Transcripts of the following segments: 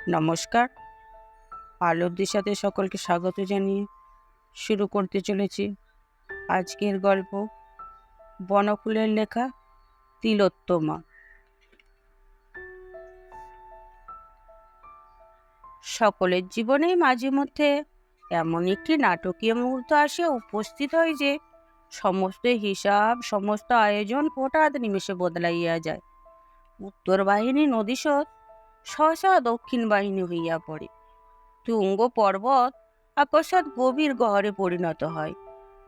নমস্কার। আলোকদের সাথে সকলকে স্বাগত জানিয়ে শুরু করতে চলেছি আজকের গল্প, বনফুলের লেখা তিলোত্তমা। সকলের জীবনেই মাঝে মধ্যে এমন একটি নাটকীয় মুহূর্ত আসে উপস্থিত হয় যে সমস্ত হিসাব, সমস্ত আয়োজন হঠাৎ নিমেষে বদলাইয়া যায়। উত্তর বাহিনী নদীস্রোত সহসা দক্ষিণ বাহিনী হইয়া পড়ে। তুঙ্গ পর্বত আকস্মাৎ গভীর গহরে পরিণত হয়।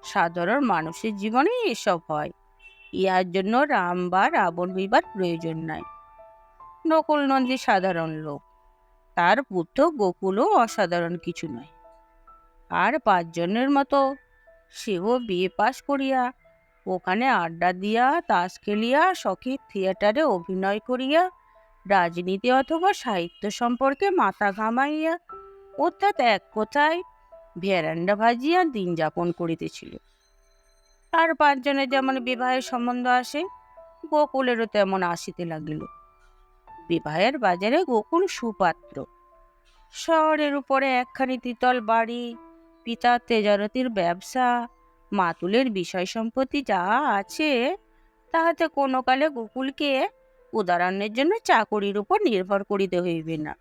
সাধারণ মানুষের জীবনে এসব হয়। ইহার জন্য রাম বা রাবণ হইবার প্রয়োজন নাই। নকুল নন্দী সাধারণ লোক, তার পুত্র গোকুলও অসাধারণ কিছু নয়। আর 5 জনের মতো সেও বিয়ে পাশ করিয়া ওখানে আড্ডা দিয়া, তাস খেলিয়া, শখের থিয়েটারে অভিনয় করিয়া, রাজনীতি অথবা সাহিত্য সম্পর্কে মাথা ঘামাইয়া, অর্থাৎ এক কথায় ভেরান্ডা ভাজিয়া দিন যাপন করিতেছিল। আর 5 জনের যেমন বিবাহের সম্বন্ধ আসে, গোকুলেরও তেমন আসিতে লাগিল। বিবাহের বাজারে গোকুল সুপাত্র। শহরের উপরে একখানি দ্বিতল বাড়ি, পিতার তেজারতির ব্যবসা, মাতুলের বিষয় সম্পত্তি যা আছে, তাহাতে কোনো কালে গোকুলকে উদাহরণের জন্য চাকরির উপর নির্ভর করিতে হইবে না।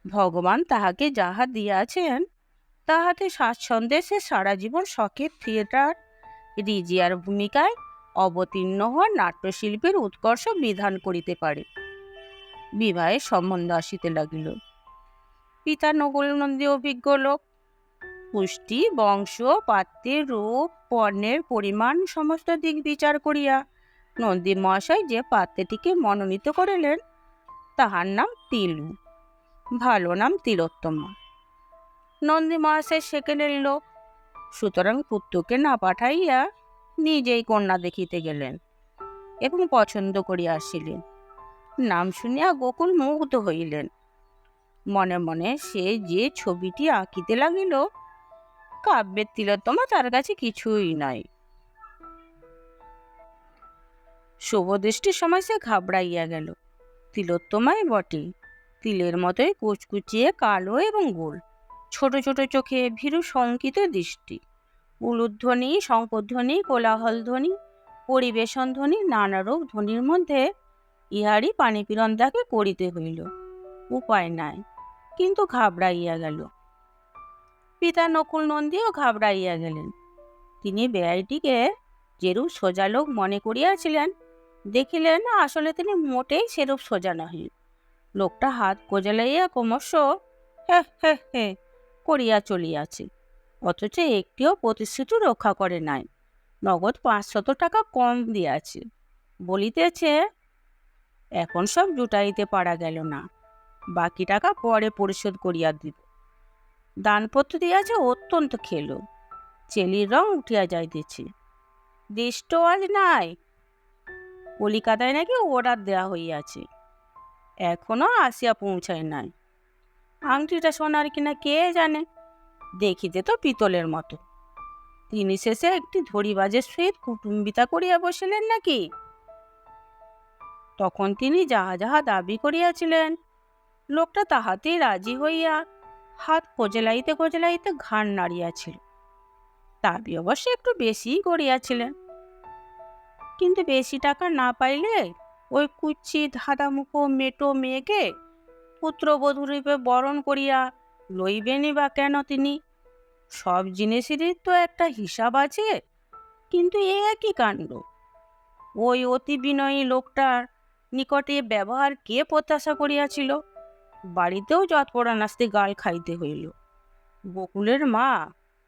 ভগবান তাহাকে যাহা দিয়াছেন, তাহাতে স্বাচ্ছন্দ্যে সে সারা জীবন শখের থিয়েটার, রিজিয়ার ভূমিকায় অবতীর্ণ হওয়া নাট্যশিল্পের উৎকর্ষ বিধান করিতে পারে। বিবাহের সম্বন্ধ আসিতে লাগিল। পিতা নকুলনন্দী অভিজ্ঞ লোক। পুষ্টি, বংশ, পাত্রের রূপ, পণ্যের পরিমাণ সমস্ত দিক বিচার করিয়া নন্দী মহাশয় যে পাত্রটিকে মনোনীত করিলেন, তাহার নাম তিলু, ভালো নাম তিলোত্তমা। নন্দী মহাশয় সেকেলের লোক, সুতরাং পুত্রকে না পাঠাইয়া নিজেই কন্যা দেখিতে গেলেন এবং পছন্দ করিয়া আসিলেন। নাম শুনিয়া গোকুল মুগ্ধ হইলেন। মনে মনে সে যে ছবিটি আঁকিতে লাগিল, কাব্যের তিলোত্তমা তার কাছে কিছুই নাই। শুভদৃষ্টির সময় সে ঘাবড়াইয়া গেল। তিলোত্তমাই বটে, তিলের মতোই কুচকুচিয়ে কালো এবং গোল, ছোট ছোট চোখে ভীরু শঙ্কিত দৃষ্টি, উলুধ্বনি, শঙ্করধ্বনি, কোলাহলধ্বনি, পরিবেশন ধ্বনি, নানারূপ ধ্বনির মধ্যে ইহারই পানিপীড়ন তাকে করিতে হইল। উপায় নাই, কিন্তু ঘাবড়াইয়া গেল। পিতা নকুল নন্দীও ঘাবড়াইয়া গেলেন। তিনি ব্যয়টিকে যেরূপ সোজা লোক মনে করিয়াছিলেন, দেখিলেন আসলে তিনি মোটেই সেরূপ সোজা নহেন। লোকটা হাত কোজলাইয়া ক্রমশ হে হে হে করিয়া চলিয়াছে, অথচ একটিও প্রতিশ্রুতি রক্ষা করে নাই। নগদ 500 টাকা কম দিয়াছে। বলিতেছে, এখন সব জুটাইতে পারা গেল না, বাকি টাকা পরে পরিশোধ করিয়া দিব। দানপত্র দিয়াছে অত্যন্ত খেলো, চেলির রং উঠিয়া যাইতেছে। দৃষ্ট আজ নাই, কলিকাতায় নাকি অর্ডার দেওয়া হইয়াছে, এখনো আসিয়া পৌঁছায় নাই। আংটিটা সোনার কিনা কে জানে, দেখিতে তো পিতলের মতো। তিনি শেষে একটি ধড়িবাজের সহিত কুটুম্বিতা করিয়া বসিলেন নাকি? তখন তিনি যাহা যাহা দাবি করিয়াছিলেন, লোকটা তাহাতেই রাজি হইয়া হাত কোজলাইতে কোজলাইতে ঘাড় নাড়িয়াছিল। দাবি অবশ্য একটু বেশিই করিয়াছিলেন, কিন্তু বেশি টাকা না পাইলে ওই কুচ্ছি ধাঁধামুখো মেটো মেয়েকে পুত্রবধূরূপে বরণ করিয়া লইবেনই বা কেন তিনি? সব জিনিসেরই তো একটা হিসাব আছে। কিন্তু এ একই কাণ্ড। ওই অতি বিনয়ী লোকটার নিকটে ব্যবহার কে প্রত্যাশা করিয়াছিল? বাড়িতেও যৎপরা নাস্তি গাল খাইতে হইল। বকুলের মা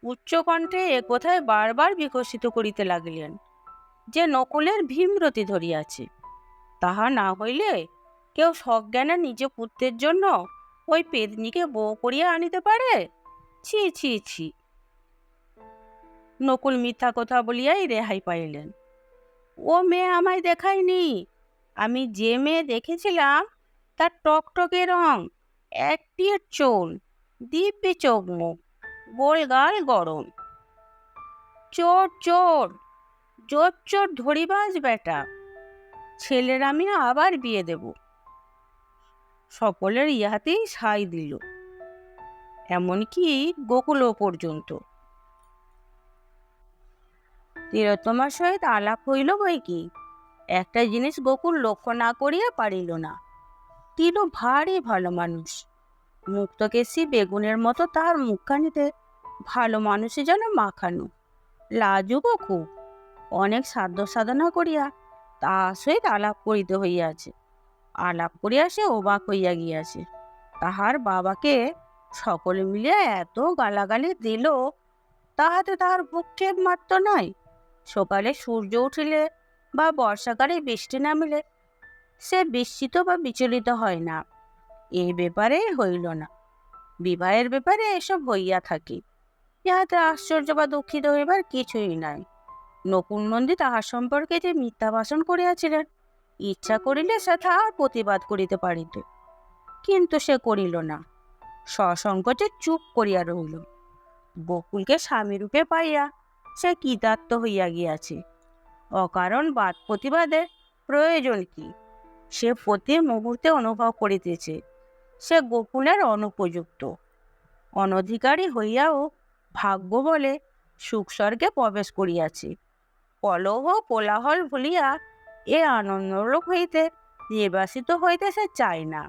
উচ্চকণ্ঠে এ কথায় বারবার বিকশিত করিতে লাগিলেন যে নকুলের ভীমরতি ধরিয়াছে। তাহা না হইলে কেউ সজ্ঞানে নিজ পুত্রের জন্য ওই পেদনিকে বউ করিয়া আনিতে পারে? ছি ছি ছি। নকুল মিথ্যা কথা বলিয়াই রেহাই পাইলেন। ও মেয়ে আমায় দেখায়নি। আমি যে মেয়ে দেখেছিলাম তার টকটকে রং, একটির চুল, দিব্যি চোখ মুখ, গোলগাল গরম। চোর চোর, জোর চোর ধরিবাজ বেটা। ছেলের আমি আবার বিয়ে দেব। সকলের ইহাতেই সাই দিল, এমনকি গোকুলও পর্যন্ত। তিলোত্তমার সহিত আলাপ হইল বই কি, একটা জিনিস গোকুল লক্ষ্য না করিয়া পারিল না। তিলো ভারী ভালো মানুষ, মুক্তকেশী বেগুনের মতো তাহার মুখখানিতে ভালো মানুষে যেন মাখানো। লাজুকও খুব, অনেক সাধ্য সাধনা করিয়া তাহার সহিত আলাপ করিতে হইয়াছে। আলাপ করিয়া সে অবাক হইয়া গিয়াছে। তাহার বাবাকে সকলে মিলিয়া এত গালাগালি দিল, তাহাতে তাহার ভ্রূক্ষেপ মাত্র নয়। সকালে সূর্য উঠিলে বা বর্ষাকালে বৃষ্টি নামিলে সে বিস্মিত বা বিচলিত হয় না। এই ব্যাপারে হইল না, বিবাহের ব্যাপারে এসব হইয়া থাকে। ইহাতে আশ্চর্য বা দুঃখিত হইবার কিছুই নাই। নকুল নন্দী তাহার সম্পর্কে যে মিথ্যা ভাষণ করিয়াছিলেন, ইচ্ছা করিলে সে তাহার প্রতিবাদ করিতে পারিত, কিন্তু সে করিল না। সসংকোচে চুপ করিয়া রহিল। বকুলকে স্বামীরূপে পাইয়া সে কৃতার্থ হইয়া গিয়াছে। অকারণ বাদ প্রতিবাদের প্রয়োজন কি, সে প্রতি মুহূর্তে অনুভব করিতেছে সে গোকুলের অনুপযুক্ত, অনধিকারী হইয়াও ভাগ্য বলে সুখস্বর্গে প্রবেশ করিয়াছে। কলহ কোলাহল ভুলিয়া এ আনন্দলোক হইতে নির্বাসিত হইতে সে চায় না।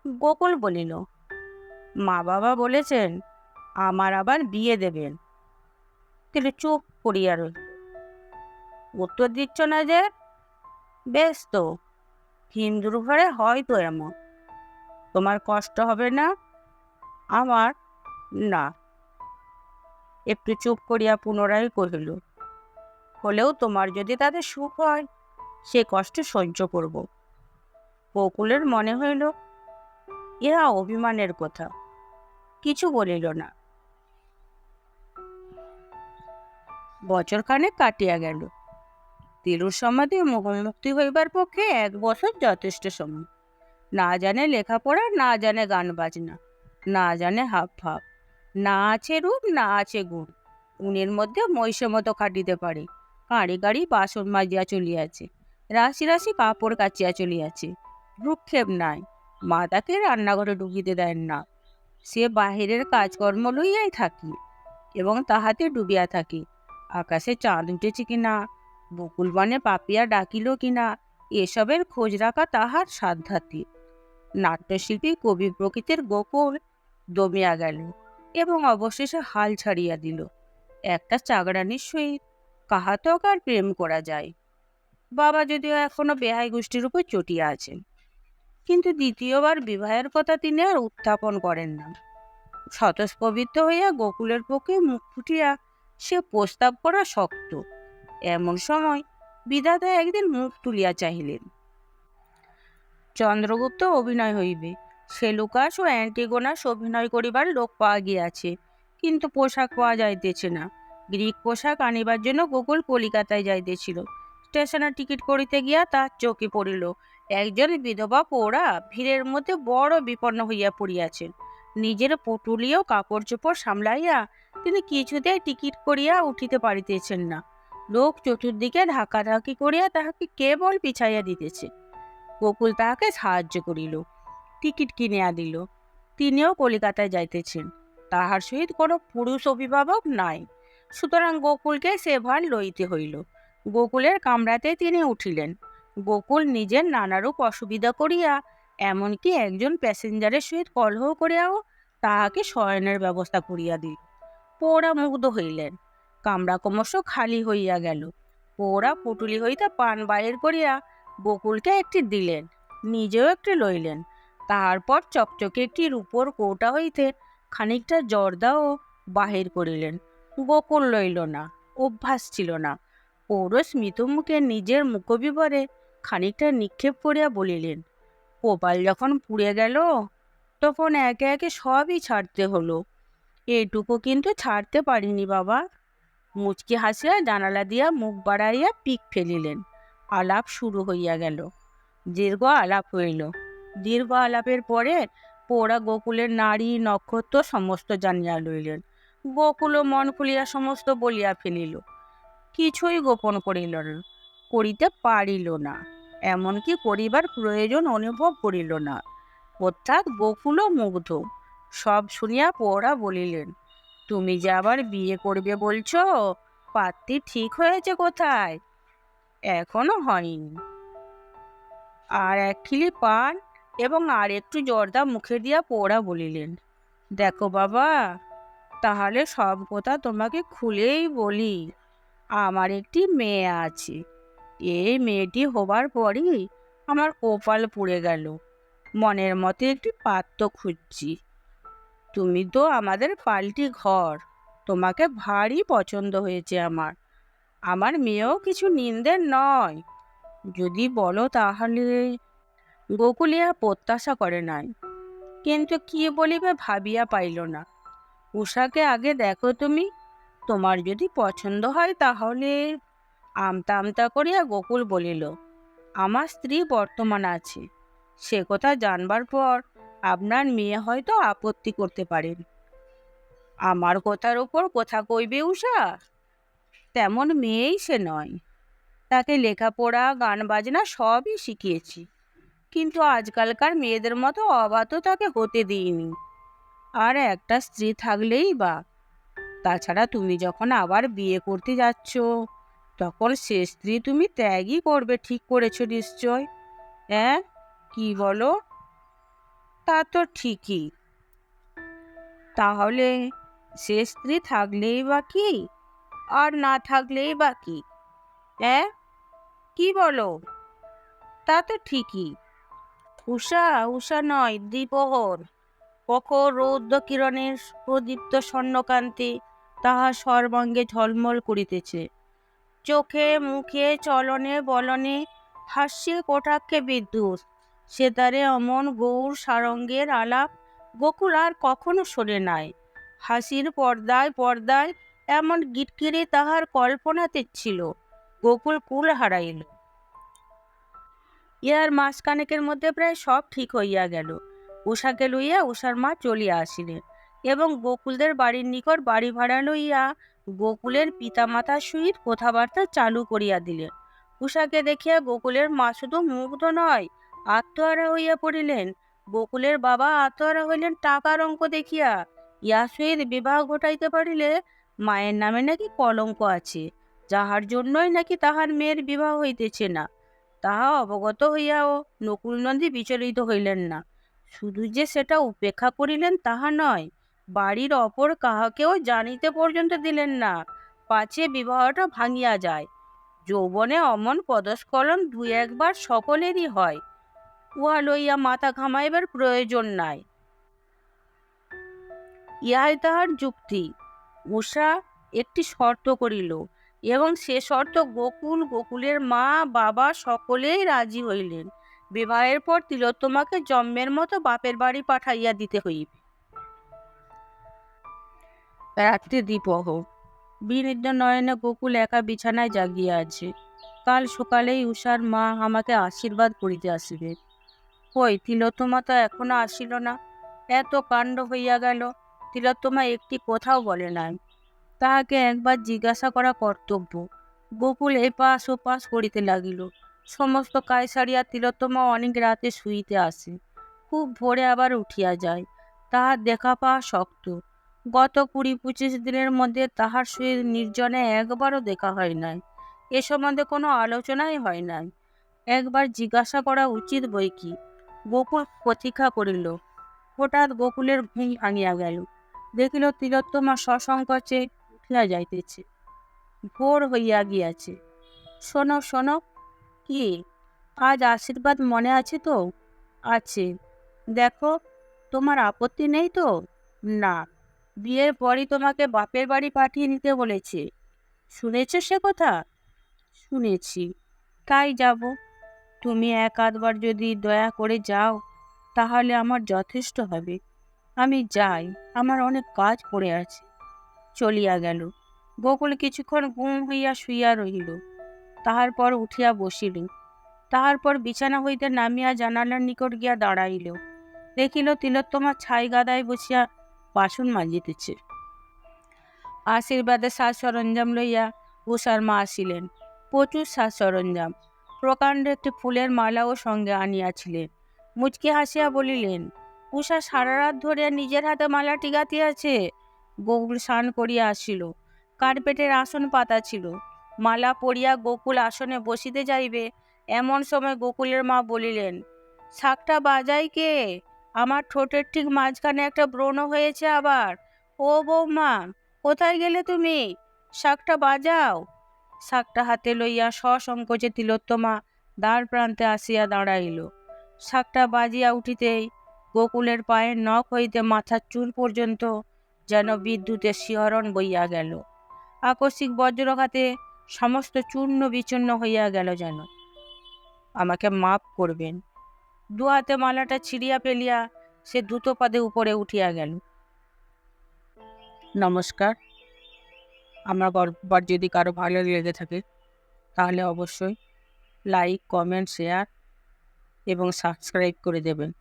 গোকুল বলিল, মা বাবা বলেছেন আমার আবার বিয়ে দেবেন। তিনি চুপ করিয়া রইল। উত্তর দিচ্ছ না যে? বেশ তো, হিন্দুর ঘরে হয়তো এমন। তোমার কষ্ট হবে না? আমার না। একটু চুপ করিয়া পুনরায় কহিল, হলেও তোমার যদি তাতে সুখ হয় সে কষ্ট সহ্য করব। বকুলের মনে হইল ইহা অভিমানের কথা, কিছু বলিল না। বছরখানেক কাটিয়া গেল। তিলুর সমাধি মোহমুক্তি হইবার পক্ষে 1 বছর যথেষ্ট সময়। না জানে লেখাপড়া, না জানে গান বাজনা, না জানে হাব ভাব, না আছে রূপ, না আছে গুণ। উনের মধ্যে মহিষের মতো খাটিতে পারে, কাঁড়ি কাঁড়ি বাসন মাজিয়া চলিয়াছে, রাশি রাশি কাপড় কাচিয়া চলিয়াছে। ভ্রূক্ষেপ নাই, মা তাকে রান্নাঘরে ঢুকিতে দেন না। সে বাহিরের কাজকর্ম লইয়াই থাকি এবং তাহাতে ডুবিয়া থাকি। আকাশে চাঁদ উঠেছে কিনা, বকুল বনে পাপিয়া ডাকিল কিনা, এসবের খোঁজ রাখা তাহার সাধ্যাতি। নাট্যশিল্পী কবি প্রকৃতির গোকুল দমিয়া গেল এবং অবশেষে হাল ছাড়িয়া দিল। একটা চাকরানির সহিত কাহাতক আর প্রেম করা যায়? বাবা যদিও এখনো বেহাই গোষ্ঠীর উপর চটিয়া আছেন, কিন্তু দ্বিতীয়বার বিবাহের কথা তিনি আর উত্থাপন করেন না। স্বতঃস্ফূর্ত হইয়া গোকুলের পক্ষে মুখ ফুটিয়া সে প্রস্তাব করা শক্ত। এমন সময় বিধাতা একদিন মুখ তুলিয়া চাহিলেন। চন্দ্রগুপ্ত অভিনয় হইবে, সেলুকাস ও অ্যান্টিগোনাস অভিনয় করিবার লোক পাওয়া গিয়াছে, কিন্তু পোশাক পাওয়া যাইতেছে না। গ্রিক পোশাক আনিবার জন্য গোকুল কলিকাতায় যাইতেছিল। স্টেশনে টিকিট করিতে গিয়া তার চোখে পড়িল একজন বিধবা পৌরা ভিড়ের মধ্যে বড় বিপন্ন হইয়া পড়িয়াছেন। নিজের পটুলীয় কাপড় চোপড় সামলাইয়া তিনি কিছুতেই টিকিট করিয়া উঠিতে পারিতেছেন না। লোক চতুর্দিকে ধাক্কাধাক্কি করিয়া তাহাকে কেবল পিছাইয়া দিতেছে। গোকুল তাহাকে সাহায্য করিল, টিকিট কিনিয়া দিল। তিনিও কলিকাতায় যাইতেছেন, তাহার সহিত কোনো পুরুষ অভিভাবক নাই, সুতরাং গোকুলকে সে ভার লইতে হইল। গোকুলের কামরাতে তিনি উঠিলেন। গোকুল নিজের নানারূপ অসুবিধা করিয়া, এমনকি একজন প্যাসেঞ্জারের সহিত কলহ করিয়াও তাহাকে শয়নের ব্যবস্থা করিয়া দিল। পৌরা মুগ্ধ হইলেন। কামরা ক্রমশ খালি হইয়া গেল। পৌরা পুটুলি হইতে পান বাহির করিয়া গোকুলকে একটি দিলেন, নিজেও একটি লইলেন। তারপর চকচকে একটি রূপোর কৌটা হইতে খানিকটা জর্দাও বাহির করিলেন। গোকুল লইল না, অভ্যাস ছিল না। পৌর স্মিত মুখে নিজের মুখবিবরে খানিকটা নিক্ষেপ করিয়া বলিলেন, কপাল যখন পুড়ে গেল তখন একে একে সবই ছাড়তে হলো। এইটুকু কিন্তু ছাড়তে পারিনি বাবা। মুচকি হাসিয়া জানালা দিয়া মুখ বাড়াইয়া পিক ফেলিলেন। আলাপ শুরু হইয়া গেল। দীর্ঘ আলাপ হইল। দীর্ঘ আলাপের পরে পৌরা গোকুলের নারী নক্ষত্র সমস্ত জানিয়া লইলেন। গোকুলও মন খুলিয়া সমস্ত বলিয়া ফেলিল, কিছুই গোপন করিল না, করিতে পারিল না, এমনকি করিবার প্রয়োজন অনুভব করিল না। অর্থাৎ গোকুলও মুগ্ধ। সব শুনিয়া প্রৌঢ়া বলিলেন, তুমি যে আবার বিয়ে করবে বলছো, পাত্রী ঠিক হয়েছে কোথায়? এখনো হয়নি। আর এক খিলি পান এবং আর একটু জর্দা মুখে দিয়া প্রৌঢ়া বলিলেন, দেখো বাবা, তাহলে সব কথা তোমাকে খুলেই বলি। আমার একটি মেয়ে আছে। এই মেয়েটি হবার পরই আমার কপাল পুড়ে গেল। মনের মতো একটি পাত্র খুঁজছি। তুমি তো আমাদের পাল্টি ঘর, তোমাকে ভারী পছন্দ হয়েছে আমার। আমার মেয়েও কিছু নিন্দের নয়, যদি বলো তাহলে। গোকুলিয়া প্রত্যাশা করে নাই, কিন্তু কি বলিবে ভাবিয়া পাইল না। উষাকে আগে দেখো তুমি, তোমার যদি পছন্দ হয় তাহলে। আমতা আমতা করিয়া গোকুল বলিল, আমার স্ত্রী বর্তমান আছে, সে কথা জানবার পর আপনার মেয়ে হয়তো আপত্তি করতে পারেন। আমার কথার উপর কথা কইবে উষা? তেমন মেয়েই সে নয়। তাকে লেখাপড়া গান বাজনা সবই শিখিয়েছি, কিন্তু আজকালকার মেয়েদের মতো অবাধ্য তাকে হতে দিইনি। আর একটা স্ত্রী থাকলেই বা। তাছাড়া তুমি যখন আবার বিয়ে করতে যাচ্ছ, তখন সে স্ত্রী তুমি ত্যাগই করবে ঠিক করেছ নিশ্চয়। হ্যাঁ, কি বলো? তা তো ঠিকই। তাহলে সে স্ত্রী থাকলেই বা কি, আর না থাকলেই বা কি? হ্যাঁ, কি বলো? তা তো ঠিকই। উষা, উষা নয়, দ্বিপ্রহর। প্রখর রৌদ্র কিরণের প্রদীপ্ত স্বর্ণকান্তি তাহার সর্বাঙ্গে ঝলমল করিতেছে। চোখে মুখে চলনে বলনে হাস্যে কটাক্ষে বিদ্যুৎ। সেতারে অমন গৌর সারঙ্গের আলাপ গোকুল আর কখনো শোনে নাই। হাসির পর্দায় পর্দায় এমন গিটকিরি তাহার কল্পনাতে ছিল। গোকুল কুল হারাইল। ইহার মাসখানেকের মধ্যে প্রায় সব ঠিক হইয়া গেল। উষাকে লইয়া উষার মা চলিয়া আসিলেন এবং গোকুলদের বাড়ির নিকট বাড়ি ভাড়া লইয়া গোকুলের পিতামাতার সহিত কথাবার্তা চালু করিয়া দিলেন। উষাকে দেখিয়া গোকুলের মা শুধু মুগ্ধ নয়, আত্মহারা হইয়া পড়িলেন। গোকুলের বাবা আত্মহারা হইলেন টাকার অঙ্ক দেখিয়া। ইহার সহিত বিবাহ ঘটাইতে পারিলে মায়ের নামে নাকি কলঙ্ক আছে, যাহার জন্যই নাকি তাহার মেয়ের বিবাহ হইতেছে না, তাহা অবগত হইয়াও নকুলনন্দী বিচলিত হইলেন না। শুধু যে সেটা উপেক্ষা করিলেন তাহা নয়, বাড়ির অপর কাহাকেও জানিতে পর্যন্ত দিলেন না, পাছে বিবাহটা ভাঙিয়া যায়। যৌবনে অমন পদস্খলন দুই একবার সকলেরই হয়, উহা লইয়া মাথা ঘামাইবার প্রয়োজন নাই। ইহাই তাহার যুক্তি। উষা একটি শর্ত করিল, এবং সে শর্ত গোকুল, গোকুলের মা বাবা সকলেই রাজি হইলেন। বিবাহের পর তিলোত্তমাকে জন্মের মতো বাপের বাড়ি পাঠাইয়া দিতে হইবে। রাত্রি দ্বিপ্রহর। বিনিদ্র নয়নে গোকুল একা বিছানায় জাগিয়া আছে। কাল সকালেই উষার মা আমাকে আশীর্বাদ করিতে আসিবে। কই, তিলোত্তমা তো এখনো আসিল না। এত কাণ্ড হইয়া গেল, তিলোত্তমা একটি কথাও বলে নাই। তাহাকে একবার জিজ্ঞাসা করা কর্তব্য। গোকুল এপাশ ওপাশ করিতে লাগিল। সমস্ত কাজ সারিয়া তিলোত্তমা অনেক রাতে শুইতে আসে, খুব ভোরে আবার উঠিয়া যায়। তাহার দেখা পাওয়া শক্ত। গত 20-25 দিনের মধ্যে তাহার সহিত নির্জনে একবারও দেখা হয় নাই। এ সম্বন্ধে কোনো আলোচনাই হয় নাই। একবার জিজ্ঞাসা করা উচিত বই কি। গোকুল প্রতীক্ষা করিল। হঠাৎ গোকুলের ঘুম ভাঙিয়া গেল। দেখিল তিলোত্তমা সসংকোচে উঠিয়া যাইতেছে। ভোর হইয়া গিয়াছে। শোনো শোনো। কি? আজ আশীর্বাদ মনে আছে তো? আছে। দেখো, তোমার আপত্তি নেই তো? না। বিয়ের পরই তোমাকে বাপের বাড়ি পাঠিয়ে নিতে বলেছে, শুনেছ সে কথা? শুনেছি। তাই যাব। তুমি এক আধবার যদি দয়া করে যাও, তাহলে আমার যথেষ্ট হবে। আমি যাই, আমার অনেক কাজ পড়ে আছে। চলিয়া গেল। গোকুল কিছুক্ষণ গুম হইয়া শুইয়া রহিল। তাহার পর উঠিয়া বসিল। তাহার পর বিছানা হইতে নামিয়া জানালার নিকট গিয়া দাঁড়াইল। দেখিল তিলোত্তমা ছাই গাদায় বসিয়া বাসন মাজিতেছে। আশীর্বাদের সাজ সরঞ্জাম লইয়া উষার মা আসিলেন। প্রচুর সাজ সরঞ্জাম, প্রকাণ্ড একটি ফুলের মালাও সঙ্গে আনিয়াছিলেন। মুচকি হাসিয়া বলিলেন, উষা সারা রাত ধরে নিজের হাতে মালাটি গাঁথিয়াছে। গোকুল স্নান করিয়া আসিল, কার্পেটের আসন পাতা ছিল। মালা পরিয়া গোকুল আসনে বসিতে যাইবে, এমন সময় গোকুলের মা বলিলেন, শাকটা বাজাই কে? আমার ঠোঁটের ঠিক মাঝখানে একটা ব্রণ হয়েছে আবার। ও বৌমা, কোথায় গেলে তুমি? শাকটা বাজাও। শাকটা হাতে লইয়া সসংকোচে তিলোত্তমা দ্বার প্রান্তে আসিয়া দাঁড়াইল। শাকটা বাজিয়া উঠিতেই গোকুলের পায়ের নখ হইতে মাথার চুল পর্যন্ত যেন বিদ্যুতের শিহরণ বইয়া গেল। আকস্মিক বজ্রঘাতে সমস্ত চূর্ণ বিচূর্ণ হইয়া গেল যেন। আমাকে মাপ করবেন। দু হাতে মালাটা ছিঁড়িয়া ফেলিয়া সে দ্রুত পদে উপরে উঠিয়া গেল। নমস্কার। আমার গল্পপাঠ যদি কারো ভালো লেগে থাকে তাহলে অবশ্যই লাইক, কমেন্ট, শেয়ার এবং সাবস্ক্রাইব করে দেবেন।